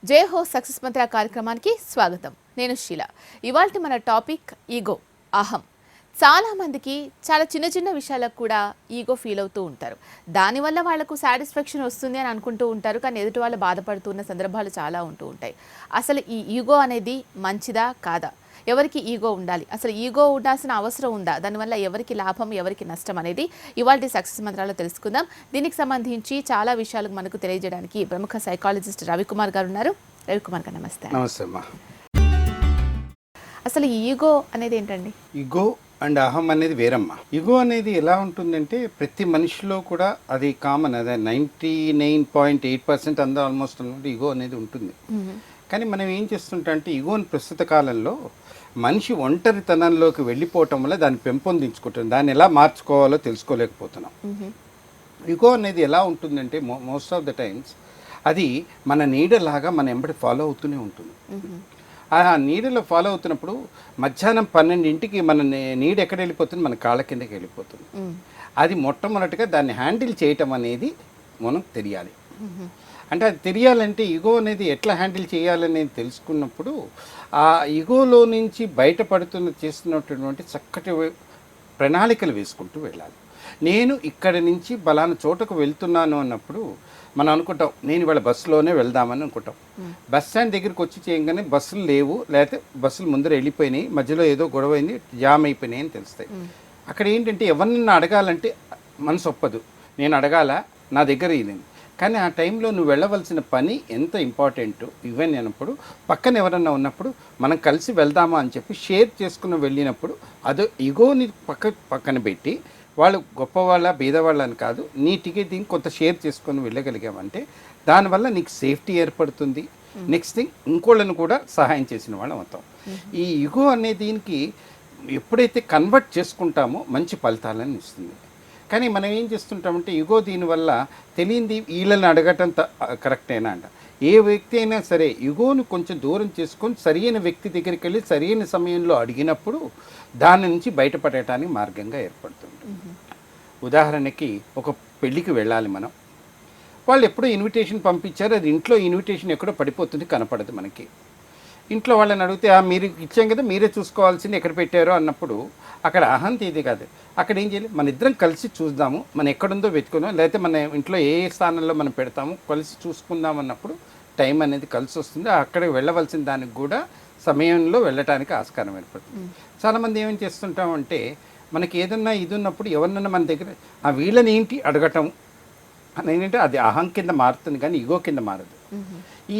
జై హో సక్సెస్ మంత్ర కార్యక్రమానికి స్వాగతం. నేను శీల. ఇవాల్టి మన టాపిక్ ఈగో, అహం. చాలా మందికి చాలా చిన్న చిన్న విషయాలకు కూడా ఈగో ఫీల్ అవుతూ ఉంటారు. దానివల్ల వాళ్ళకు సాటిస్ఫాక్షన్ వస్తుంది అని అనుకుంటూ ఉంటారు, కానీ ఎదుటి వాళ్ళు బాధపడుతున్న సందర్భాలు చాలా ఉంటూ ఉంటాయి. అసలు ఈ ఈగో అనేది మంచిదా కాదా? ఎవరికి ఈగో ఉండాలి? అసలు ఈగో ఉండాల్సిన అవసరం ఉందా? దానివల్ల ఎవరికి లాభం, ఎవరికి నష్టం అనేది ఇవాల్టి సక్సెస్ మంత్రాల్లో తెలుసుకుందాం. దీనికి సంబంధించి చాలా విషయాలు మనకు తెలియజేయడానికి ప్రముఖ సైకాలజిస్ట్ రవికుమార్ గారు ఉన్నారు. రవికుమార్ గారు నమస్తే. నమస్తే అమ్మా. అసలు ఈ ఈగో అనేది ఏంటండి? ఈగో అండ్ అహం అనేది వేరమ్మా. ఈగో అనేది ఎలా ఉంటుందంటే ప్రతి మనిషిలో కూడా అది కామన్, అదే 99.8% అందరూ ఆల్మోస్ట్ ఉన్నట్టు ఈగో అనేది ఉంటుంది. కానీ మనం ఏం చేస్తుంటాం అంటే ఈగోని ప్రస్తుత కాలంలో మనిషి ఒంటరితనంలోకి వెళ్ళిపోవటం వల్ల దాన్ని పెంపొందించుకుంటాం, దాన్ని ఎలా మార్చుకోవాలో తెలుసుకోలేకపోతున్నాం. ఈగో అనేది ఎలా ఉంటుందంటే మోస్ట్ ఆఫ్ ద టైమ్స్ అది మన నీడలాగా మన ఎంబడి ఫాలో అవుతూనే ఉంటుంది. ఆ నీడలో ఫాలో అవుతున్నప్పుడు మధ్యాహ్నం 12ంటికి మన నీడ ఎక్కడ వెళ్ళిపోతుంది, మన కాళ్ళ కిందకి వెళ్ళిపోతుంది. అది మొట్టమొదటిగా దాన్ని హ్యాండిల్ చేయటం అనేది మనం తెలియాలి. అంటే అది తెలియాలంటే ఈగో అనేది ఎట్లా హ్యాండిల్ చేయాలనేది తెలుసుకున్నప్పుడు ఆ ఈగోలో నుంచి చేస్తున్నటువంటి చక్కటి ప్రణాళికలు వేసుకుంటూ వెళ్ళాలి. నేను ఇక్కడి నుంచి బలానా చోటకు వెళ్తున్నాను అన్నప్పుడు మనం అనుకుంటాం, నేను ఇవాళ బస్సులోనే వెళ్దామని అనుకుంటాం. బస్ స్టాండ్ దగ్గరికి వచ్చి చేయగానే బస్సులు లేవు, లేకపోతే బస్సులు ముందర వెళ్ళిపోయినాయి, మధ్యలో ఏదో గొడవ అయింది, జామ్ అయిపోయినాయి అని తెలుస్తాయి. అక్కడ ఏంటంటే ఎవరినైనా అడగాలంటే మనసు ఒప్పదు, నేను అడగాల, నా దగ్గర ఇది. కానీ ఆ టైంలో నువ్వు వెళ్ళవలసిన పని ఎంత ఇంపార్టెంట్ ఇవన్నీ అన్నప్పుడు పక్కన ఎవరన్నా ఉన్నప్పుడు మనం కలిసి వెళ్దామా అని చెప్పి షేర్ చేసుకుని వెళ్ళినప్పుడు అదో ఈగోని పక్కన పెట్టి వాళ్ళు గొప్పవాళ్ళ బీదవాళ్ళ అని కాదు, నీ టికెట్ దీన్ని కొంత షేర్ చేసుకొని వెళ్ళగలిగామంటే దానివల్ల నీకు సేఫ్టీ ఏర్పడుతుంది. నెక్స్ట్ థింగ్ ఇంకోళ్ళను కూడా సహాయం చేసిన వాళ్ళం అవుతాం. ఈ ఈగో అనే దీనికి ఎప్పుడైతే కన్వర్ట్ చేసుకుంటామో మంచి ఫలితాలను ఇస్తుంది. కానీ మనం ఏం చేస్తుంటామంటే ఈగో దీనివల్ల తెలియంది వీళ్ళని అడగటం కరెక్టేనా అంట. ఏ వ్యక్తి అయినా సరే ఈగోని కొంచెం దూరం చేసుకొని సరైన వ్యక్తి దగ్గరికి వెళ్ళి సరైన సమయంలో అడిగినప్పుడు దాని నుంచి బయటపడటానికి మార్గంగా ఏర్పడుతుంది. ఉదాహరణకి ఒక పెళ్ళికి వెళ్ళాలి మనం, వాళ్ళు ఎప్పుడో ఇన్విటేషన్ పంపించారు, అది ఇంట్లో ఇన్విటేషన్ ఎక్కడో పడిపోతుంది, కనపడదు మనకి. ఇంట్లో వాళ్ళని అడిగితే మీరు ఇచ్చాం కదా, మీరే చూసుకోవాల్సింది ఎక్కడ పెట్టారో అన్నప్పుడు అక్కడ అహంతి ఇది కాదు. అక్కడ ఏం చేయాలి, మన ఇద్దరం కలిసి చూద్దాము, మనం ఎక్కడుందో వెతుకుందాం, లేకపోతే మన ఇంట్లో ఏ స్థానంలో మనం పెడతాము కలిసి చూసుకుందాం అన్నప్పుడు టైం అనేది కలిసి వస్తుంది. అక్కడికి వెళ్ళవలసిన దానికి కూడా సమయంలో వెళ్ళటానికి ఆస్కారం ఏర్పడుతుంది. చాలామంది ఏమేమి చేస్తుంటామంటే మనకి ఏదన్నా ఇది ఉన్నప్పుడు ఎవరినన్నా మన దగ్గర ఆ వీళ్ళని ఏంటి అడగటం అని ఏంటంటే అది అహం కింద మారుతుంది, కానీ ఈగో కింద మారదు.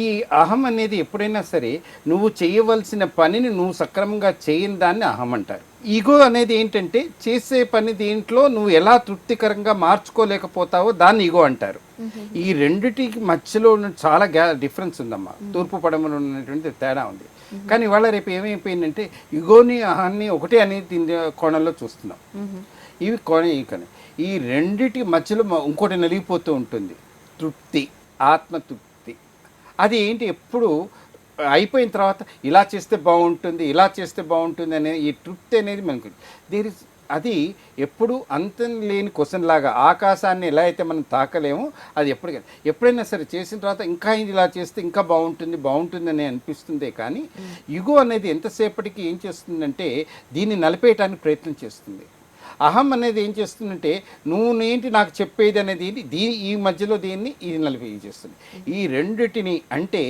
ఈ అహం అనేది ఎప్పుడైనా సరే నువ్వు చేయవలసిన పనిని నువ్వు సక్రమంగా చేయని దాన్ని అహం అంటారు. ఈగో అనేది ఏంటంటే చేసే పని దీంట్లో నువ్వు ఎలా తృప్తికరంగా మార్చుకోలేకపోతావో దాన్ని ఈగో అంటారు. ఈ రెండిటికి మధ్యలో చాలా డిఫరెన్స్ ఉందమ్మా, తూర్పు పడమలో ఉన్నటువంటి తేడా ఉంది. కానీ ఇవాళ రేపు ఏమైపోయిందంటే ఈగోని అహాన్ని ఒకటే అనేది కోణంలో చూస్తున్నాం. ఇవి కోణ ఈ రెండిటి మధ్యలో ఇంకోటి నలిగిపోతూ ఉంటుంది, తృప్తి, ఆత్మతృప్తి. అది ఏంటి ఎప్పుడు అయిపోయిన తర్వాత ఇలా చేస్తే బాగుంటుంది, ఇలా చేస్తే బాగుంటుంది అనే ఈ తృప్తి అనేది మనకు అది ఎప్పుడు అంతం లేని క్వశ్చన్ లాగా. ఆకాశాన్ని ఎలా అయితే మనం తాకలేమో అది ఎప్పుడైనా సరే చేసిన తర్వాత ఇంకా ఇలా చేస్తే ఇంకా బాగుంటుంది అని అనిపిస్తుందే. కానీ ఈగో అనేది ఎంతసేపటికి ఏం చేస్తుందంటే దీన్ని నలిపేయటానికి ప్రయత్నం చేస్తుంది. అహం అనేది ఏం చేస్తుందంటే నువ్వేంటి నాకు చెప్పేది అనేది ఈ మధ్యలో దీన్ని ఇది నలిపి చేస్తుంది. ఈ రెండిటిని అంటే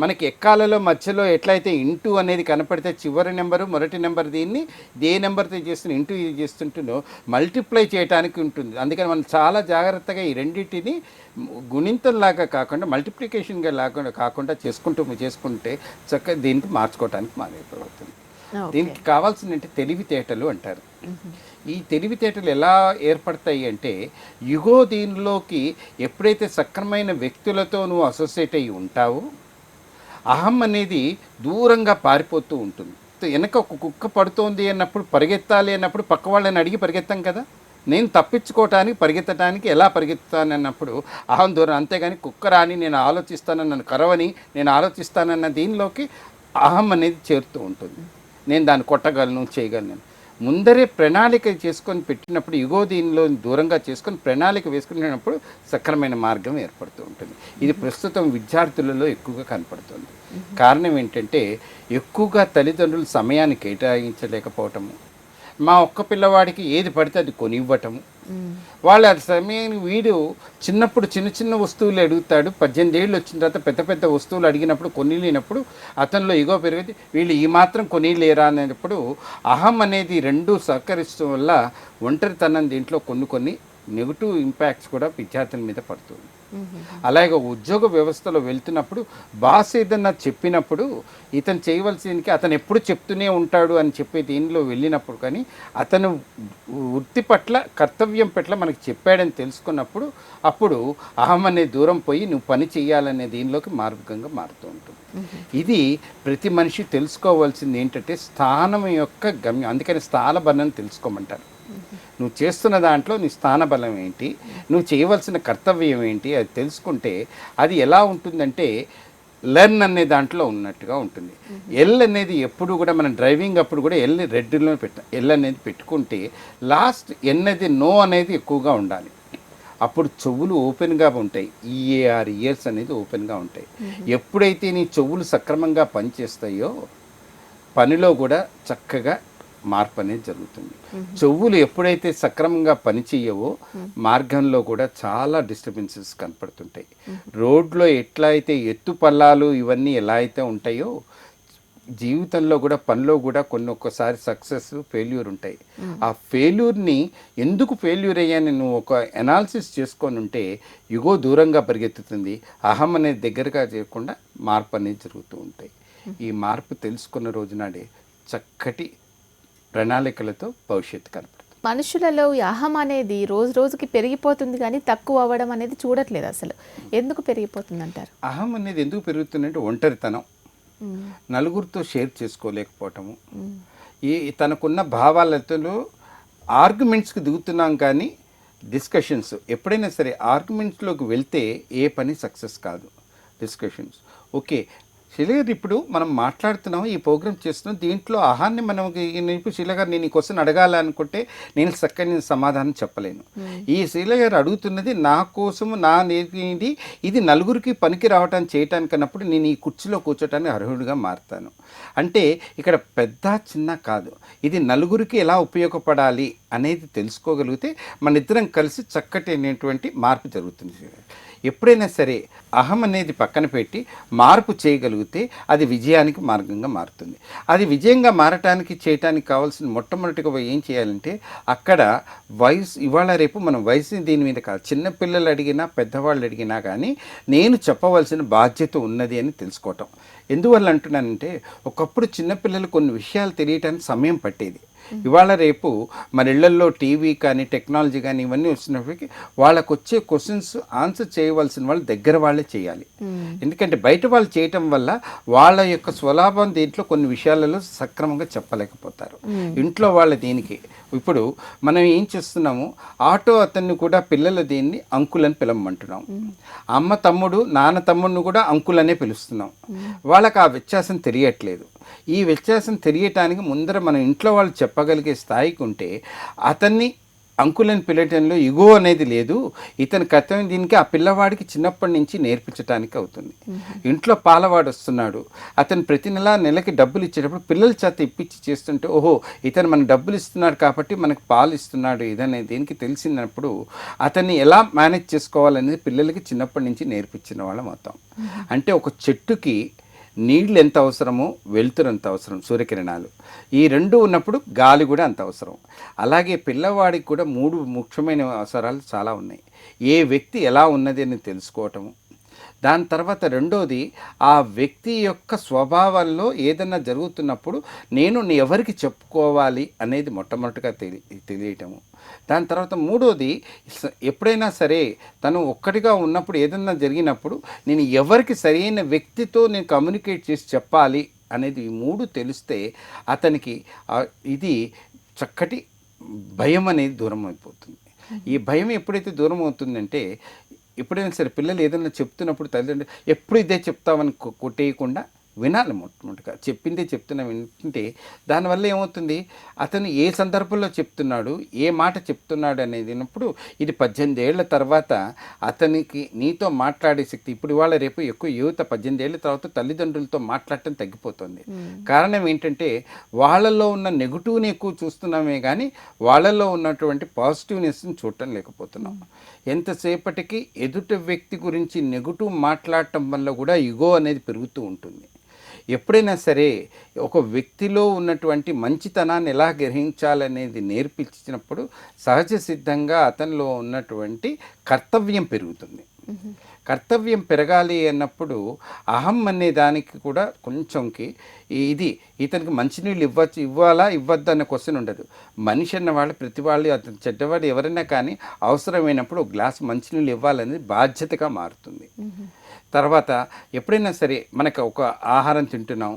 మనకి ఎక్కాలలో మధ్యలో ఎట్లయితే ఇంటూ అనేది కనపడితే చివరి నెంబరు మొదటి నెంబర్ దీన్ని ఏ నెంబర్తో చేస్తున్న ఇంటూ ఇది చేస్తుంటుందో మల్టిప్లై చేయడానికి ఉంటుంది. అందుకని మనం చాలా జాగ్రత్తగా ఈ రెండింటిని గుణింతంలాగా కాకుండా మల్టిప్లికేషన్గా కాకుండా చేసుకుంటే చక్కగా దీనికి మార్చుకోవడానికి మానేపోతుంది. దీనికి కావాల్సిన తెలివితేటలు అంటారు. ఈ తెలివితేటలు ఎలా ఏర్పడతాయి అంటే ఈగో దీనిలోకి ఎప్పుడైతే సక్రమైన వ్యక్తులతో నువ్వు అసోసియేట్ అయ్యి ఉంటావో అహం అనేది దూరంగా పారిపోతూ ఉంటుంది. వెనక ఒక కుక్క పడుతోంది అన్నప్పుడు పరిగెత్తాలి అన్నప్పుడు పక్క వాళ్ళని అడిగి పరిగెత్తాం కదా, నేను తప్పించుకోవటానికి పరిగెత్తడానికి ఎలా పరిగెత్తాను అన్నప్పుడు అహం దూరం. అంతేగాని కుక్క రాని నేను ఆలోచిస్తానని, నన్ను కరవని నేను ఆలోచిస్తానన్న దీనిలోకి అహం అనేది చేరుతూ ఉంటుంది. నేను దాన్ని కొట్టగలను, చేయగలను. ముందరే ప్రణాళిక చేసుకొని పెట్టినప్పుడు ఇగో దీనిలో దూరంగా చేసుకొని ప్రణాళిక వేసుకునేటప్పుడు సక్రమైన మార్గం ఏర్పడుతూ ఉంటుంది. ఇది ప్రస్తుతం విద్యార్థులలో ఎక్కువగా కనపడుతుంది. కారణం ఏంటంటే ఎక్కువగా తల్లిదండ్రులు సమయాన్ని కేటాయించలేకపోవటము, మా ఒక్క పిల్లవాడికి ఏది పడితే అది కొనివ్వటము, వాళ్ళ సమయాన్ని వీడు చిన్నప్పుడు చిన్న చిన్న వస్తువులు అడుగుతాడు, 18 ఏళ్ళు వచ్చిన తర్వాత పెద్ద పెద్ద వస్తువులు అడిగినప్పుడు కొనిలేనప్పుడు అతనిలో ఇగో పెరిగింది, వీళ్ళు ఈ మాత్రం కొనిలేరా అనేటప్పుడు అహం అనేది రెండూ సహకరిస్తూ వల్ల ఒంటరితనం దీంట్లో కొన్ని నెగిటివ్ ఇంపాక్ట్స్ కూడా విద్యార్థుల మీద పడుతుంది. అలాగే ఉద్యోగ వ్యవస్థలో వెళ్తున్నప్పుడు బాస్ ఏదన్నా చెప్పినప్పుడు ఇతను చేయవలసింది అతను ఎప్పుడు చెప్తూనే ఉంటాడు అని చెప్పే దీనిలో వెళ్ళినప్పుడు కానీ అతను వృత్తి పట్ల కర్తవ్యం పట్ల మనకి చెప్పాడని తెలుసుకున్నప్పుడు అప్పుడు అహం అనే దూరం పోయి నువ్వు పని చేయాలనే దీనిలోకి మార్గంగా మారుతూ ఉంటుంది. ఇది ప్రతి మనిషి తెలుసుకోవాల్సింది ఏంటంటే స్థానం యొక్క గమ్యం. అందుకని స్థాన బలం తెలుసుకోమంటారు. నువ్వు చేస్తున్న దాంట్లో నీ స్థాన బలం ఏంటి, నువ్వు చేయవలసిన కర్తవ్యం ఏంటి, అది తెలుసుకుంటే అది ఎలా ఉంటుందంటే లెర్న్ అనే దాంట్లో ఉన్నట్టుగా ఉంటుంది. ఎల్ అనేది ఎప్పుడు కూడా మనం డ్రైవింగ్ అప్పుడు కూడా ఎల్ రెడ్లో ఎల్ అనేది పెట్టుకుంటే లాస్ట్ ఎన్ అనేది నో అనేది ఎక్కువగా ఉండాలి. అప్పుడు చెవులు ఓపెన్గా ఉంటాయి, ఇయర్స్ అనేది ఓపెన్గా ఉంటాయి. ఎప్పుడైతే నీ చెవులు సక్రమంగా పనిచేస్తాయో పనిలో కూడా చక్కగా మార్పు అనేది జరుగుతుంది. చెవులు ఎప్పుడైతే సక్రమంగా పనిచేయవో మార్గంలో కూడా చాలా డిస్టర్బెన్సెస్ కనపడుతుంటాయి. రోడ్లో ఎట్లా అయితే ఎత్తు పల్లాలు ఇవన్నీ ఎలా అయితే ఉంటాయో జీవితంలో కూడా పనిలో కూడా ఒక్కసారి సక్సెస్ ఫెయిల్యూర్ ఉంటాయి. ఆ ఫెయిల్యూర్ని ఎందుకు ఫెయిల్యూర్ అయ్యాని నువ్వు ఒక అనాలిసిస్ చేసుకొని ఉంటే ఇగో దూరంగా పరిగెత్తుతుంది, అహం అనేది దగ్గరగా చేయకుండా మార్పు అనేది జరుగుతూ ఉంటాయి. ఈ మార్పు తెలుసుకున్న రోజునాడే చక్కటి ప్రణాళికలతో భవిష్యత్తు కనపడుతుంది. మనుషులలో ఈ అహం అనేది రోజు రోజుకి పెరిగిపోతుంది కానీ తక్కువ అవ్వడం అనేది చూడట్లేదు. అసలు ఎందుకు పెరిగిపోతుంది అంటారు? అహం అనేది ఎందుకు పెరుగుతుందంటే ఒంటరితనం, నలుగురితో షేర్ చేసుకోలేకపోవటము, తనకున్న భావాలతో ఆర్గ్యుమెంట్స్కి దిగుతున్నాం కానీ డిస్కషన్స్ ఎప్పుడైనా సరే ఆర్గ్యుమెంట్స్లోకి వెళ్తే ఏ పని సక్సెస్ కాదు. డిస్కషన్స్ ఓకే శీల గారు, ఇప్పుడు మనం మాట్లాడుతున్నాం, ఈ ప్రోగ్రామ్ చేస్తున్నాం, దీంట్లో అహాన్ని మనం ఇప్పుడు శీల గారు నేను ఈ క్వశ్చన్ అడగాలనుకుంటే నేను చక్కని సమాధానం చెప్పలేను. ఈ శీల గారు అడుగుతున్నది నా కోసము నా నేర్పింది ఇది నలుగురికి పనికి రావటానికి చేయటానికి అన్నప్పుడు నేను ఈ కుర్చీలో కూర్చోటానికి అర్హుడిగా మారుతాను. అంటే ఇక్కడ పెద్ద చిన్న కాదు, ఇది నలుగురికి ఎలా ఉపయోగపడాలి అనేది తెలుసుకోగలిగితే మన ఇద్దరం కలిసి చక్కటి అనేటువంటి మార్పు జరుగుతుంది. ఎప్పుడైనా సరే అహం అనేది పక్కన పెట్టి మార్పు చేయగలిగితే అది విజయానికి మార్గంగా మారుతుంది. అది విజయంగా మారటానికి చేయటానికి కావాల్సిన మొట్టమొదటిగా ఏం చేయాలంటే అక్కడ వయసు ఇవాళ రేపు మనం వయసు దీని మీద కాదు, చిన్నపిల్లలు అడిగినా పెద్దవాళ్ళు అడిగినా కానీ నేను చెప్పవలసిన బాధ్యత ఉన్నది అని తెలుసుకోవటం. ఎందువల్ల అంటున్నానంటే ఒకప్పుడు చిన్నపిల్లలు కొన్ని విషయాలు తెలియటానికి సమయం పట్టేది. ఇవాళ రేపు మన ఇళ్లల్లో టీవీ కానీ టెక్నాలజీ కానీ ఇవన్నీ వచ్చినప్పటికీ వాళ్ళకు వచ్చే క్వశ్చన్స్ ఆన్సర్ చేయవలసిన వాళ్ళు దగ్గర వాళ్ళే చేయాలి. ఎందుకంటే బయట వాళ్ళు చేయటం వల్ల వాళ్ళ యొక్క స్వలాభం దీంట్లో కొన్ని విషయాలలో సక్రమంగా చెప్పలేకపోతారు. ఇంట్లో వాళ్ళ దీనికి ఇప్పుడు మనం ఏం చేస్తున్నాము, ఆటో అతన్ని కూడా పిల్లలు దీన్ని అంకులని పిలవమంటున్నాం, అమ్మ తమ్ముడు నాన్న తమ్ముడిని కూడా అంకులనే పిలుస్తున్నాం. వాళ్ళకి ఆ వ్యత్యాసం తెలియట్లేదు. ఈ వ్యత్యాసం తెలియటానికి ముందర మనం ఇంట్లో వాళ్ళు చెప్పగలిగే స్థాయికి ఉంటే అతన్ని అంకులని పిలవటంలో ఇగో అనేది లేదు, ఇతని కర్తవ్యం దీనికి ఆ పిల్లవాడికి చిన్నప్పటి నుంచి నేర్పించడానికి అవుతుంది. ఇంట్లో పాలవాడు వస్తున్నాడు, అతను ప్రతి నెలకి డబ్బులు ఇచ్చేటప్పుడు పిల్లల చేత ఇప్పించి చేస్తుంటే ఓహో ఇతను మనకు డబ్బులు ఇస్తున్నాడు కాబట్టి మనకు పాలు ఇస్తున్నాడు ఇదనే దీనికి తెలిసినప్పుడు అతన్ని ఎలా మేనేజ్ చేసుకోవాలనేది పిల్లలకి చిన్నప్పటి నుంచి నేర్పించిన వాళ్ళం అవుతాం. అంటే ఒక చెట్టుకి నీళ్ళు ఎంత అవసరమో వెలుతురు అంత అవసరం, సూర్యకిరణాలు ఈ రెండు ఉన్నప్పుడు గాలి కూడా అంత అవసరం. అలాగే పిల్లవాడికి కూడా 3 ముఖ్యమైన అవసరాలు చాలా ఉన్నాయి. ఏ వ్యక్తి ఎలా ఉన్నది అని తెలుసుకోవటము, దాని తర్వాత రెండోది ఆ వ్యక్తి యొక్క స్వభావాల్లో ఏదన్నా జరుగుతున్నప్పుడు నేను ఎవరికి చెప్పుకోవాలి అనేది మొట్టమొదటిగా తెలియటము. దాని తర్వాత మూడోది ఎప్పుడైనా సరే తను ఒక్కటిగా ఉన్నప్పుడు ఏదన్నా జరిగినప్పుడు నేను ఎవరికి సరైన వ్యక్తితో నేను కమ్యూనికేట్ చేసి చెప్పాలి అనేది ఈ 3 తెలిస్తే అతనికి ఇది చక్కటి భయం అనేది దూరం అయిపోతుంది. ఈ భయం ఎప్పుడైతే దూరం అవుతుందంటే ఎప్పుడైనా సరే పిల్లలు ఏదైనా చెప్తున్నప్పుడు తల్లిదండ్రులు ఎప్పుడు ఇదే చెప్తామని కొట్టేయకుండా వినాలి. మొట్టమొదటిగా చెప్పిందే చెప్తున్నా వింటుంటే దానివల్ల ఏమవుతుంది, అతను ఏ సందర్భంలో చెప్తున్నాడు, ఏ మాట చెప్తున్నాడు అనేది అన్నప్పుడు ఇది 18 ఏళ్ల తర్వాత అతనికి నీతో మాట్లాడే శక్తి, ఇప్పుడు ఇవాళ రేపు ఎక్కువ యువత 18 ఏళ్ల తర్వాత తల్లిదండ్రులతో మాట్లాడటం తగ్గిపోతుంది. కారణం ఏంటంటే వాళ్ళల్లో ఉన్న నెగిటివ్ని ఎక్కువ చూస్తున్నామే కానీ వాళ్ళల్లో ఉన్నటువంటి పాజిటివ్నెస్ని చూడటం లేకపోతున్నాం. ఎంతసేపటికి ఎదుటి వ్యక్తి గురించి నెగిటివ్ మాట్లాడటం వల్ల కూడా ఇగో అనేది పెరుగుతూ ఉంటుంది. ఎప్పుడైనా సరే ఒక వ్యక్తిలో ఉన్నటువంటి మంచితనాన్ని ఎలా గ్రహించాలనేది నేర్పించినప్పుడు సహజ సిద్ధంగా అతనిలో ఉన్నటువంటి కర్తవ్యం పెరుగుతుంది. కర్తవ్యం పెరగాలి అన్నప్పుడు అహం అనే దానికి కూడా కొంచెంకి ఇది ఇతనికి మంచినీళ్ళు ఇవ్వాలా ఇవ్వద్దు అనే క్వశ్చన్ ఉండదు. మనిషి అన్న వాళ్ళు ప్రతి వాళ్ళు అతను చెడ్డవాడు ఎవరైనా కానీ అవసరమైనప్పుడు ఒక గ్లాసు మంచినీళ్ళు ఇవ్వాలనేది బాధ్యతగా మారుతుంది. తర్వాత ఎప్పుడైనా సరే మనకు ఒక ఆహారం తింటున్నాం,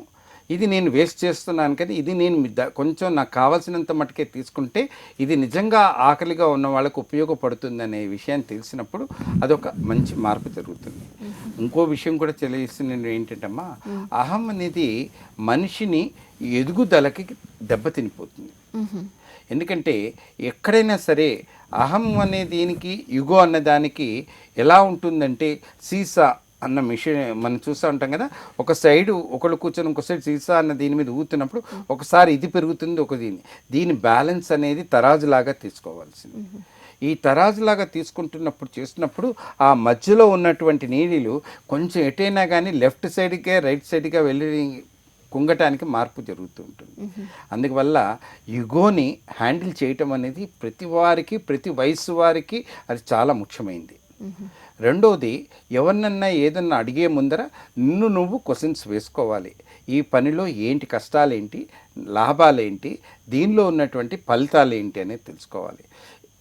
ఇది నేను వేస్ట్ చేస్తున్నాను కానీ ఇది నేను కొంచెం నాకు కావాల్సినంత మటుకే తీసుకుంటే ఇది నిజంగా ఆకలిగా ఉన్న వాళ్ళకు ఉపయోగపడుతుందనే విషయాన్ని తెలిసినప్పుడు అదొక మంచి మార్పు జరుగుతుంది. ఇంకో విషయం కూడా తెలియస్తుంది ఏంటంటమ్మా, అహం అనేది మనిషిని ఎదుగుదలకి దెబ్బతినిపోతుంది. ఎందుకంటే ఎక్కడైనా సరే అహం అనే దీనికి యుగో అన్న దానికి ఎలా ఉంటుందంటే సీసా అన్న మిషన్ మనం చూస్తూ ఉంటాం కదా, ఒక సైడు ఒకళ్ళు కూర్చొని ఇంకో సైడ్ సీసా అన్న దీని మీద ఊతున్నప్పుడు ఒకసారి ఇది పెరుగుతుంది, ఒక దీని బ్యాలెన్స్ అనేది తరాజులాగా తీసుకోవాల్సింది. ఈ తరాజులాగా తీసుకుంటున్నప్పుడు చేస్తున్నప్పుడు ఆ మధ్యలో ఉన్నటువంటి నీళ్ళు కొంచెం ఎటైనా కానీ లెఫ్ట్ సైడ్కే రైట్ సైడ్గా వెళ్ళి కుంగటానికి మార్పు జరుగుతూ ఉంటుంది. అందువల్ల యుగోని హ్యాండిల్ చేయటం అనేది ప్రతి వారికి ప్రతి వయసు వారికి అది చాలా ముఖ్యమైనది. రెండవది, ఎవరినన్నా ఏదన్నా అడిగే ముందర నువ్వు క్వశ్చన్స్ వేసుకోవాలి. ఈ పనిలో ఏంటి కష్టాలేంటి, లాభాలేంటి, దీనిలో ఉన్నటువంటి ఫలితాలు ఏంటి అనేది తెలుసుకోవాలి.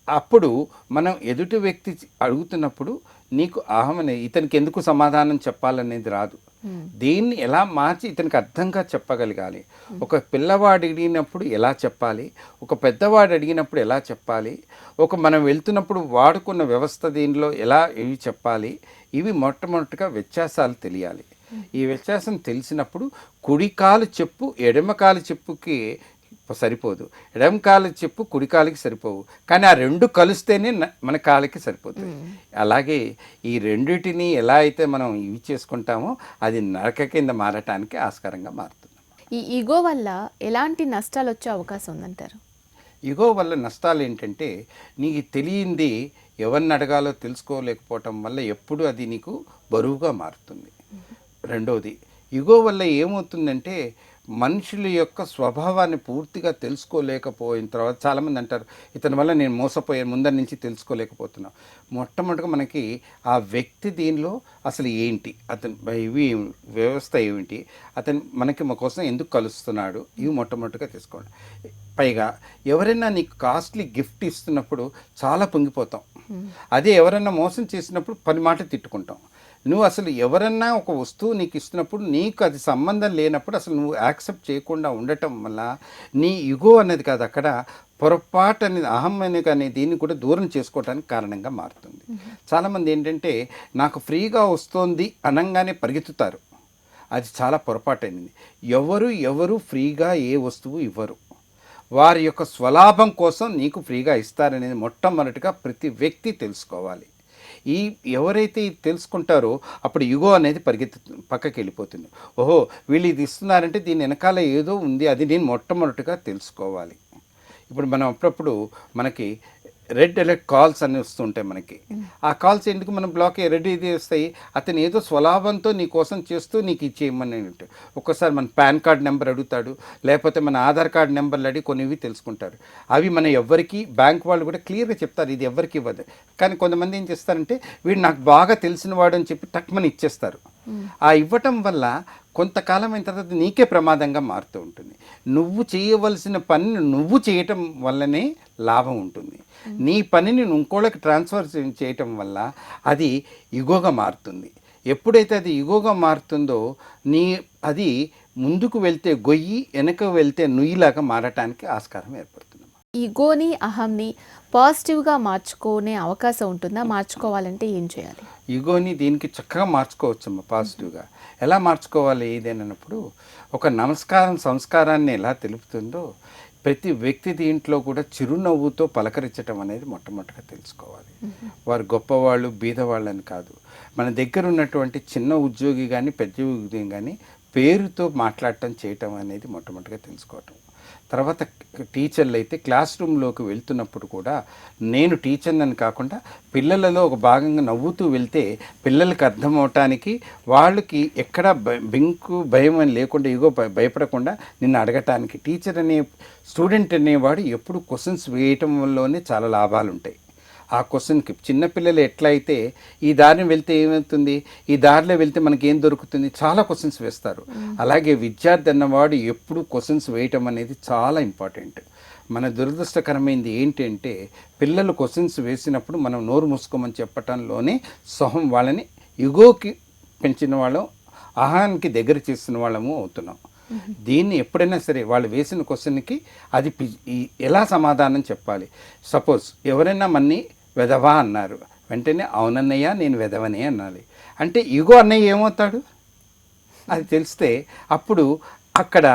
అప్పుడు మనం ఎదుటి వ్యక్తి అడుగుతున్నప్పుడు నీకు అహం అనేది ఇతనికి ఎందుకు సమాధానం చెప్పాలనేది రాదు. దీన్ని ఎలా మార్చి ఇతనికి అర్థంగా చెప్పగలగాలి. ఒక పిల్లవాడు అడిగినప్పుడు ఎలా చెప్పాలి, ఒక పెద్దవాడు అడిగినప్పుడు ఎలా చెప్పాలి, మనం వెళ్తున్నప్పుడు వాడుకున్న వ్యవస్థ దీనిలో ఎలా ఇవి చెప్పాలి, ఇవి మొట్టమొదటిగా వ్యత్యాసాలు తెలియాలి. ఈ వ్యత్యాసం తెలిసినప్పుడు కుడికాలు చెప్పు ఎడమకాలు చెప్పుకి సరిపోదు, ఎడమకాలు చెప్పు కుడికాలికి సరిపోవు, కానీ ఆ రెండు కలిస్తేనే మన కాలికి సరిపోతుంది. అలాగే ఈ రెండిటిని ఎలా అయితే మనం ఇవి చేసుకుంటామో అది నరక కింద మారటానికి ఆస్కారంగా మారుతుంది. ఈ ఈగో వల్ల ఎలాంటి నష్టాలు వచ్చే అవకాశం ఉందంటారు? ఈగో వల్ల నష్టాలు ఏంటంటే నీకు తెలియంది ఎవరిని అడగాలో తెలుసుకోలేకపోవటం వల్ల ఎప్పుడు అది నీకు బరువుగా మారుతుంది. రెండవది, ఈగో వల్ల ఏమవుతుందంటే మనుషుల యొక్క స్వభావాన్ని పూర్తిగా తెలుసుకోలేకపోయిన తర్వాత చాలామంది అంటారు ఇతని వల్ల నేను మోసపోయాను, ముందరి నుంచి తెలుసుకోలేకపోతున్నాను. మొట్టమొదటిగా మనకి ఆ వ్యక్తి దీనిలో అసలు ఏంటి, అతని ఇవి వ్యవస్థ ఏమిటి, అతను మనకి మా కోసం ఎందుకు కలుస్తున్నాడు, ఇవి మొట్టమొదటిగా తెలుసుకోండి. పైగా ఎవరైనా నీకు కాస్ట్లీ గిఫ్ట్ ఇస్తున్నప్పుడు చాలా పొంగిపోతాం, అదే ఎవరైనా మోసం చేసినప్పుడు 10 మాటలు తిట్టుకుంటాం. నువ్వు అసలు ఎవరన్నా ఒక వస్తువు నీకు ఇస్తున్నప్పుడు నీకు అది సంబంధం లేనప్పుడు అసలు నువ్వు యాక్సెప్ట్ చేయకుండా ఉండటం వల్ల నీ ఇగో అనేది కాదు, అక్కడ పొరపాటు అనేది అహం అనే దీన్ని కూడా దూరం చేసుకోవడానికి కారణంగా మారుతుంది. చాలామంది ఏంటంటే నాకు ఫ్రీగా వస్తుంది అనగానే పరిగెత్తుతారు, అది చాలా పొరపాటైనది. ఎవరు ఫ్రీగా ఏ వస్తువు ఇవ్వరు, వారి యొక్క స్వలాభం కోసం నీకు ఫ్రీగా ఇస్తారనేది మొట్టమొదటిగా ప్రతి వ్యక్తి తెలుసుకోవాలి. ఎవరైతే ఇది తెలుసుకుంటారో అప్పుడు ఇగో అనేది పక్కకి వెళ్ళిపోతుంది. ఓహో వీళ్ళు ఇది ఇస్తున్నారంటే దీని వెనకాల ఏదో ఉంది, అది నేను మొట్టమొదటిగా తెలుసుకోవాలి. ఇప్పుడు మనం అప్పుడప్పుడు మనకి రెడ్ అలర్ట్ కాల్స్ అని వస్తుంటాయి మనకి. ఆ కాల్స్ ఎందుకు మనం బ్లాక్ రెడ్ ఇది వస్తాయి, అతను ఏదో స్వలాభంతో నీ కోసం చేస్తూ నీకు ఇచ్చేయమని ఉంటాయి. ఒక్కసారి మన పాన్ కార్డ్ నెంబర్ అడుగుతాడు, లేకపోతే మన ఆధార్ కార్డ్ నెంబర్లు అడిగి కొన్నివి తెలుసుకుంటారు. అవి మన ఎవరికి బ్యాంక్ వాళ్ళు కూడా క్లియర్గా చెప్తారు ఇది ఎవరికి ఇవ్వదు. కానీ కొంతమంది ఏం చేస్తారంటే వీడు నాకు బాగా తెలిసిన వాడు అని చెప్పి టక్మని ఇచ్చేస్తారు. ఆ ఇవ్వటం వల్ల కొంతకాలం అయిన తర్వాత నీకే ప్రమాదంగా మారుతూ ఉంటుంది. నువ్వు చేయవలసిన పనిని నువ్వు చేయటం వల్లనే లాభం ఉంటుంది. నీ పనిని ఇంకోళ్ళకి ట్రాన్స్ఫర్ చేయటం వల్ల అది ఇగోగా మారుతుంది. ఎప్పుడైతే అది ఇగోగా మారుతుందో అది ముందుకు వెళ్తే గొయ్యి, వెనక వెళ్తే నుయ్యిలాగా మారటానికి ఆస్కారం ఏర్పడుతుంది. ఈగోని అహంని పాజిటివ్గా మార్చుకునే అవకాశం ఉంటుందా? మార్చుకోవాలంటే ఏం చేయాలి? ఈగోని దీనికి చక్కగా మార్చుకోవచ్చమ్మా పాజిటివ్గా. ఎలా మార్చుకోవాలి ఇదేనప్పుడు ఒక నమస్కారం సంస్కారాన్ని ఎలా తెలుపుతుందో ప్రతి వ్యక్తి దీంట్లో కూడా చిరునవ్వుతో పలకరించడం అనేది మొట్టమొదటిగా తెలుసుకోవాలి. వారు గొప్పవాళ్ళు బీదవాళ్ళని కాదు, మన దగ్గర ఉన్నటువంటి చిన్న ఉద్యోగి కానీ పెద్ద ఉద్యోగి కానీ పేరుతో మాట్లాడటం చేయటం అనేది మొట్టమొదటిగా తెలుసుకోవటం. తర్వాత టీచర్లు అయితే క్లాస్ రూమ్లోకి వెళ్తున్నప్పుడు కూడా నేను టీచర్ని కాకుండా పిల్లలలో ఒక భాగంగా నవ్వుతూ వెళ్తే పిల్లలకి అర్థం అవటానికి వాళ్ళకి ఎక్కడ బెంకు భయం అని లేకుండా ఇగో భయపడకుండా నిన్ను అడగటానికి టీచర్ అనే స్టూడెంట్ అనేవాడు ఎప్పుడు క్వశ్చన్స్ వేయటం వల్లనే చాలా లాభాలు ఉంటాయి. ఆ క్వశ్చన్కి చిన్నపిల్లలు ఎట్లా అయితే ఈ దారిని వెళ్తే ఏమవుతుంది, ఈ దారిలో వెళ్తే మనకి ఏం దొరుకుతుంది, చాలా క్వశ్చన్స్ వేస్తారు. అలాగే విద్యార్థి అన్నవాడు ఎప్పుడు క్వశ్చన్స్ వేయటం అనేది చాలా ఇంపార్టెంట్. మన దురదృష్టకరమైనది ఏంటంటే పిల్లలు క్వశ్చన్స్ వేసినప్పుడు మనం నోరు మూసుకోమని చెప్పటంలోనే సొహం వాళ్ళని ఇగోకి పెంచిన వాళ్ళం, అహానికి దగ్గర చేసిన వాళ్ళము అవుతున్నాం. దీన్ని ఎప్పుడైనా సరే వాళ్ళు వేసిన క్వశ్చన్కి అది ఎలా సమాధానం చెప్పాలి. సపోజ్ ఎవరైనా మన్ని వెధవా అన్నారు, వెంటనే అవునన్నయ్య నేను వెధవనే అనాలి. అంటే ఇగో అన్నయ్య ఏమవుతాడు అది తెలిస్తే అప్పుడు అక్కడ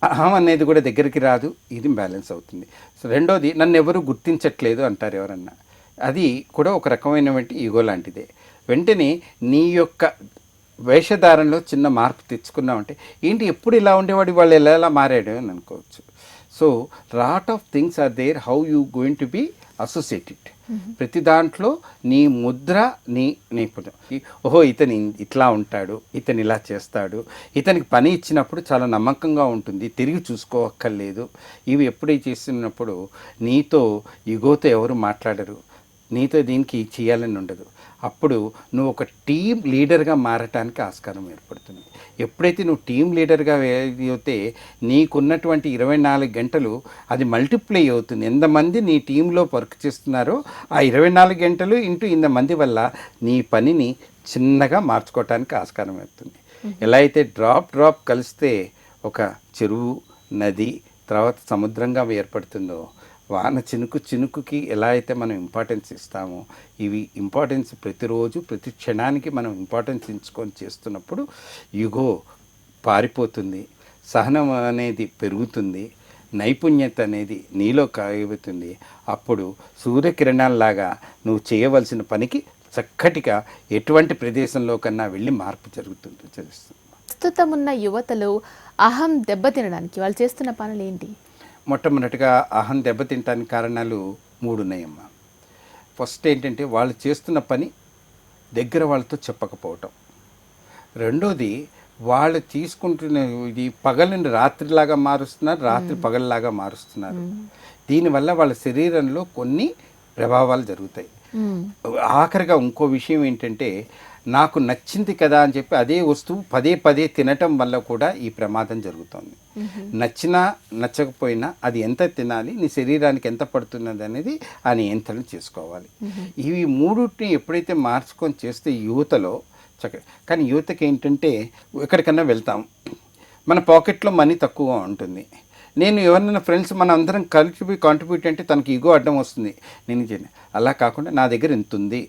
అహం అనేది కూడా దగ్గరికి రాదు, ఇది బ్యాలెన్స్ అవుతుంది. సో రెండోది నన్ను ఎవరు గుర్తించట్లేదు అంటారు ఎవరన్నా, అది కూడా ఒక రకమైనటువంటి ఈగో లాంటిదే. వెంటనే నీ యొక్క వేషధారణలో చిన్న మార్పు తెచ్చుకున్నామంటే ఏంటి ఎప్పుడు ఇలా ఉండేవాడు వాళ్ళు ఎలా మారాడు అని అనుకోవచ్చు. So lot of things are there how you going to be associated. ప్రతి దాంట్లో నీ ముద్ర నీ నేపథ్యం, ఓహో ఇతని ఇట్లా ఉంటాడు, ఇతను ఇలా చేస్తాడు, ఇతనికి పని ఇచ్చినప్పుడు చాలా నమ్మకంగా ఉంటుంది, తిరిగి చూసుకోవక్కర్లేదు. ఇవి ఎప్పుడైతే చేస్తున్నప్పుడు నీతో ఇగోతో ఎవరు మాట్లాడరు, నీతో దీనికి చేయాలని ఉండదు. అప్పుడు నువ్వు ఒక టీం లీడర్గా మారటానికి ఆస్కారం ఏర్పడుతుంది. ఎప్పుడైతే నువ్వు టీం లీడర్గా అయితే నీకున్నటువంటి 24 గంటలు అది మల్టిప్లై అవుతుంది. ఎంతమంది నీ టీంలో వర్క్ చేస్తున్నారో ఆ 24 గంటలు ఇంటూ ఇంతమంది వల్ల నీ పనిని చిన్నగా మార్చుకోవటానికి ఆస్కారం అవుతుంది. ఎలా అయితే డ్రాప్ కలిస్తే ఒక చెరువు, నది, తర్వాత సముద్రంగా ఏర్పడుతుందో, వాన చినుకుకి ఎలా అయితే మనం ఇంపార్టెన్స్ ఇస్తామో ఇవి ఇంపార్టెన్స్ ప్రతిరోజు ప్రతి క్షణానికి మనం ఇంపార్టెన్స్ ఇచ్చుకొని చేస్తున్నప్పుడు యుగో పారిపోతుంది, సహనం అనేది పెరుగుతుంది, నైపుణ్యత అనేది నీలో కలుగుతుంది. అప్పుడు సూర్యకిరణాల్లాగా నువ్వు చేయవలసిన పనికి చక్కటిగా ఎటువంటి ప్రదేశంలో కన్నా వెళ్ళి మార్పు జరుగుతుంది. ప్రస్తుతం ఉన్న యువతలో అహం దెబ్బతినడానికి వాళ్ళు చేస్తున్న పనులు ఏంటి? మొట్టమొదటిగా అహం దెబ్బతింటానికి కారణాలు 3 ఉన్నాయమ్మా. ఫస్ట్ ఏంటంటే వాళ్ళు చేస్తున్న పని దగ్గర వాళ్ళతో చెప్పకపోవటం. రెండోది వాళ్ళు తీసుకుంటున్న ఇది పగలని రాత్రిలాగా మారుస్తున్నారు, రాత్రి పగలలాగా మారుస్తున్నారు. దీనివల్ల వాళ్ళ శరీరంలో కొన్ని ప్రభావాలు జరుగుతాయి. ఆఖరిగా ఇంకో విషయం ఏంటంటే నాకు నచ్చింది కదా అని చెప్పి అదే వస్తువు పదే తినటం వల్ల కూడా ఈ ప్రమాదం జరుగుతుంది. నచ్చినా నచ్చకపోయినా అది ఎంత తినాలి, నీ శరీరానికి ఎంత పడుతున్నది అనేది ఆ నియంత్రణ చేసుకోవాలి. ఇవి మూడుని ఎప్పుడైతే మార్చుకొని చేస్తే యువతలో కానీ యువతకి ఏంటంటే ఎక్కడికన్నా వెళ్తాం, మన పాకెట్లో మనీ తక్కువగా ఉంటుంది. నేను ఎవరైనా ఫ్రెండ్స్ మన అందరం కలిసి కాంట్రిబ్యూట్ అంటే తనకి ఈగో అడ్డం వస్తుంది. నేను అలా కాకుండా నా దగ్గర ఎంత ఉంది,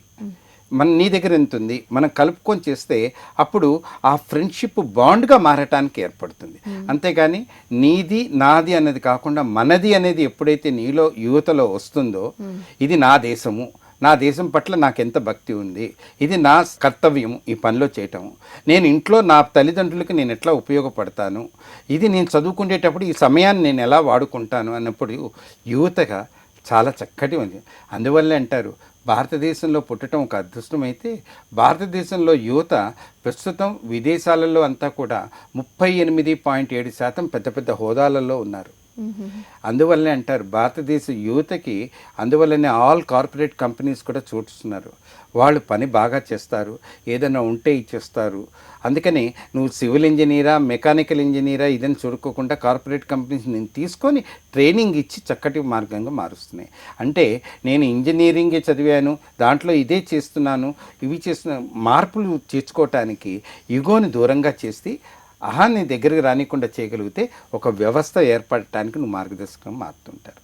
నీ దగ్గర ఎంత ఉంది, మనం కలుపుకొని చేస్తే అప్పుడు ఆ ఫ్రెండ్షిప్ బాండ్గా మారటానికి ఏర్పడుతుంది. అంతేగాని నీది నాది అనేది కాకుండా మనది అనేది ఎప్పుడైతే నీలో యువతలో వస్తుందో, ఇది నా దేశము, నా దేశం పట్ల నాకెంత భక్తి ఉంది, ఇది నా కర్తవ్యం ఈ పనిలో చేయటము, నేను ఇంట్లో నా తల్లిదండ్రులకి నేను ఎట్లా ఉపయోగపడతాను, ఇది నేను చదువుకునేటప్పుడు ఈ సమయాన్ని నేను ఎలా వాడుకుంటాను అన్నప్పుడు యువతగా చాలా చక్కటి ఉంది. అందువల్లే అంటారు భారతదేశంలో పుట్టడం ఒక అదృష్టం అయితే భారతదేశంలో యువత ప్రస్తుతం విదేశాలలో అంతా కూడా 38.7% పెద్ద పెద్ద హోదాలలో ఉన్నారు. అందువల్లనే అంటారు భారతదేశ యువతకి, అందువల్లనే ఆల్ కార్పొరేట్ కంపెనీస్ కూడా చూస్తున్నారు. వాళ్ళు పని బాగా చేస్తారు, ఏదైనా ఉంటే ఇచ్చేస్తారు. అందుకని నువ్వు సివిల్ ఇంజనీరా, మెకానికల్ ఇంజనీరా ఇదని చూడుకోకుండా కార్పొరేట్ కంపెనీస్ నేను తీసుకొని ట్రైనింగ్ ఇచ్చి చక్కటి మార్గంగా మారుస్తున్నాయి. అంటే నేను ఇంజనీరింగే చదివాను, దాంట్లో ఇదే చేస్తున్నాను, ఇవి చేస్తున్న మార్పులు చేర్చుకోవటానికి ఇగోని దూరంగా చేసి అహాన్ని దగ్గరికి రానికుండా చేయగలిగితే ఒక వ్యవస్థ ఏర్పడటానికి నువ్వు మార్గదర్శకం మారుతుంటారు.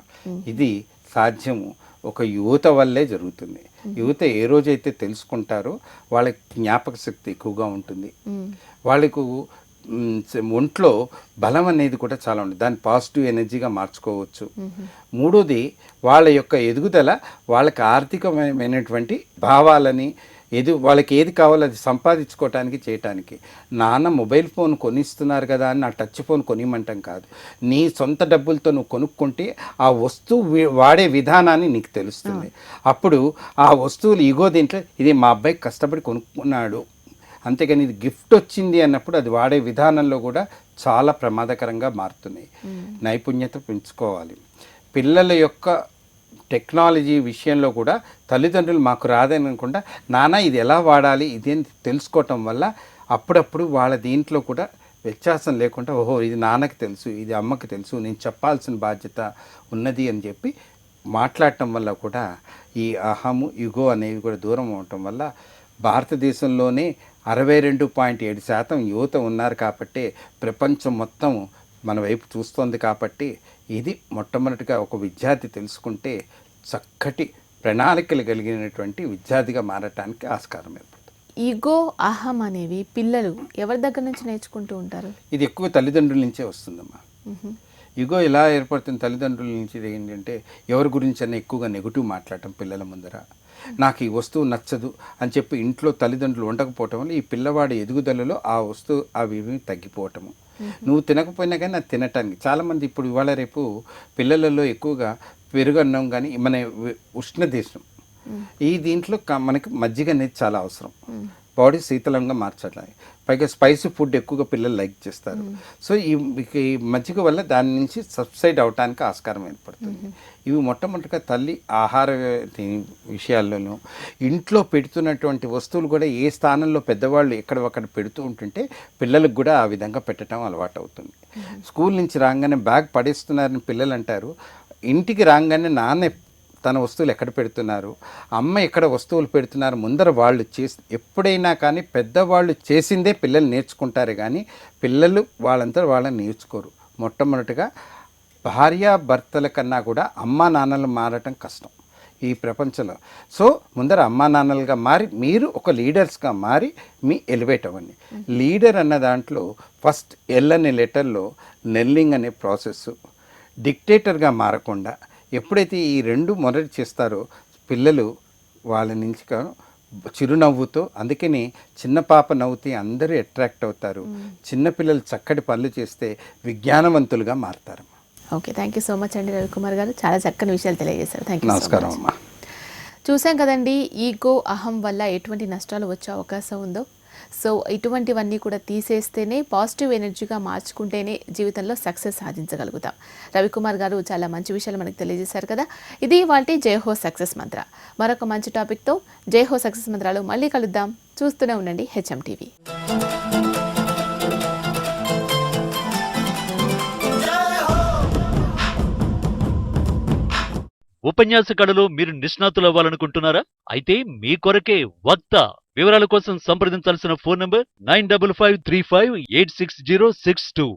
ఇది సాధ్యము. ఒక యువత వల్లే జరుగుతుంది. యువత ఏ రోజైతే తెలుసుకుంటారో వాళ్ళకి జ్ఞాపక శక్తి ఎక్కువగా ఉంటుంది. వాళ్ళకు ఒంట్లో బలం అనేది కూడా చాలా ఉంటుంది. దాన్ని పాజిటివ్ ఎనర్జీగా మార్చుకోవచ్చు. మూడోది వాళ్ళ యొక్క ఎదుగుదల వాళ్ళకి ఆర్థికమైనటువంటి భావాలని వాళ్ళకి ఏది కావాలో అది సంపాదించుకోవటానికి చేయటానికి. నాన్న మొబైల్ ఫోన్ కొనిస్తున్నారు కదా అని నా టచ్ ఫోన్ కొనిమంటాం కాదు. నీ సొంత డబ్బులతో నువ్వు కొనుక్కుంటే ఆ వస్తువు వాడే విధానాన్ని నీకు తెలుస్తుంది. అప్పుడు ఆ వస్తువులు ఇగో దీంట్లో ఇది మా అబ్బాయి కష్టపడి కొనుక్కున్నాడు, అంతేగాని ఇది గిఫ్ట్ వచ్చింది అన్నప్పుడు అది వాడే విధానంలో కూడా చాలా ప్రమాదకరంగా మారుతున్నాయి. నైపుణ్యత పెంచుకోవాలి. పిల్లల యొక్క టెక్నాలజీ విషయంలో కూడా తల్లిదండ్రులు మాకు రాదని అనుకుంటా నాన్న ఇది ఎలా వాడాలి ఇది తెలుసుకోవటం వల్ల అప్పుడప్పుడు వాళ్ళ దీంట్లో కూడా వ్యత్యాసం లేకుండా ఓహో ఇది నాన్నకి తెలుసు, ఇది అమ్మకి తెలుసు, నేను చెప్పాల్సిన బాధ్యత ఉన్నది అని చెప్పి మాట్లాడటం వల్ల కూడా ఈ అహము ఇగో అనేవి కూడా దూరం అవటం వల్ల భారతదేశంలోనే 62.7% యువత ఉన్నారు కాబట్టి ప్రపంచం మొత్తం మన వైపు చూస్తోంది కాబట్టి ఇది మొట్టమొదటిగా ఒక విద్యార్థి తెలుసుకుంటే చక్కటి ప్రణాళికలు కలిగినటువంటి విద్యార్థిగా మారటానికి ఆస్కారం ఏర్పడుతుంది. ఈగో అహం అనేవి పిల్లలు ఎవరి దగ్గర నుంచి నేర్చుకుంటూ ఉంటారు? ఇది ఎక్కువ తల్లిదండ్రుల నుంచే వస్తుందమ్మా. ఈగో ఎలా ఏర్పడుతుంది తల్లిదండ్రుల నుంచి ఏంటంటే ఎవరి గురించి అన్న ఎక్కువగా నెగిటివ్ మాట్లాడటం పిల్లల ముందర. నాకు ఈ వస్తువు నచ్చదు అని చెప్పి ఇంట్లో తల్లిదండ్రులు ఉండకపోవటం వల్ల ఈ పిల్లవాడి ఎదుగుదలలో ఆ వస్తువు అవి తగ్గిపోవటము. నువ్వు తినకపోయినా కానీ అది తినటానికి చాలామంది ఇప్పుడు ఇవాళ రేపు పిల్లలలో ఎక్కువగా పెరుగన్నం కానీ మన ఉష్ణ దేశం ఈ దీంట్లో మనకి మజ్జిగ అనేది చాలా అవసరం. బాడీ శీతలంగా మార్చడానికి పైగా స్పైసీ ఫుడ్ ఎక్కువగా పిల్లలు లైక్ చేస్తారు. సో ఈ మజ్జిగ వల్ల దాని నుంచి సబ్సైడ్ అవడానికి ఆస్కారం ఏర్పడుతుంది. ఇవి మొట్టమొదటిగా తల్లి ఆహార విషయాల్లోనూ ఇంట్లో పెడుతున్నటువంటి వస్తువులు కూడా ఏ స్థానంలో పెద్దవాళ్ళు ఎక్కడ పెడుతూ ఉంటుంటే పిల్లలకు కూడా ఆ విధంగా పెట్టడం అలవాటు అవుతుంది. స్కూల్ నుంచి రాగానే బ్యాగ్ పడేస్తున్నారని పిల్లలు అంటారు. ఇంటికి రాగానే నాన్న తన వస్తువులు ఎక్కడ పెడుతున్నారు, అమ్మ ఎక్కడ వస్తువులు పెడుతున్నారు ముందర వాళ్ళు ఎప్పుడైనా కానీ పెద్దవాళ్ళు చేసిందే పిల్లలు నేర్చుకుంటారు కానీ పిల్లలు వాళ్ళంతా వాళ్ళని నేర్చుకోరు. మొట్టమొదటిగా భార్యాభర్తల కన్నా కూడా అమ్మా నాన్నలు మారటం కష్టం ఈ ప్రపంచంలో. సో ముందర అమ్మా నాన్నలుగా మారి మీరు ఒక లీడర్స్గా మారి మీ ఎలివేట్ అవ్వండి. లీడర్ అన్న దాంట్లో ఫస్ట్ ఎల్ అనే లెటర్లో నెల్లింగ్ అనే ప్రాసెస్, డిక్టేటర్గా మారకుండా ఎప్పుడైతే ఈ రెండు మొదటి చేస్తారో పిల్లలు వాళ్ళ నుంచి చిరునవ్వుతో, అందుకని చిన్న పాప నవ్వుతే అందరూ అట్రాక్ట్ అవుతారు. చిన్నపిల్లలు చక్కటి పనులు చేస్తే విజ్ఞానవంతులుగా మారుతారు. Okay, thank you so much అండి రవికుమార్ గారు, చాలా చక్కని విషయాలు తెలియజేశారు. Thank you. నమస్కారం అమ్మా. చూసాం కదండి ఈగో అహం వల్ల ఎటువంటి నష్టాలు వచ్చే అవకాశం ఉందో. సో ఇటువంటివన్నీ కూడా తీసేస్తేనే పాజిటివ్ ఎనర్జీగా మార్చుకుంటేనే జీవితంలో సక్సెస్ సాధించగలుగుతాం. రవికుమార్ గారు చాలా మంచి విషయాలు మనకు తెలియజేశారు కదా. ఇది ఇవాల్టి జయహో సక్సెస్ మంత్ర. మరొక మంచి టాపిక్తో జయహో సక్సెస్ మంత్రాలు మళ్ళీ కలుద్దాం. చూస్తూనే ఉండండి హెచ్ఎం టీవీ. ఉపన్యాస కళలో మీరు నిష్ణాతులు అవ్వాలనుకుంటున్నారా? అయితే మీ కొరకే వక్త. వివరాల కోసం సంప్రదించాల్సిన ఫోన్ నంబర్ 9553586062.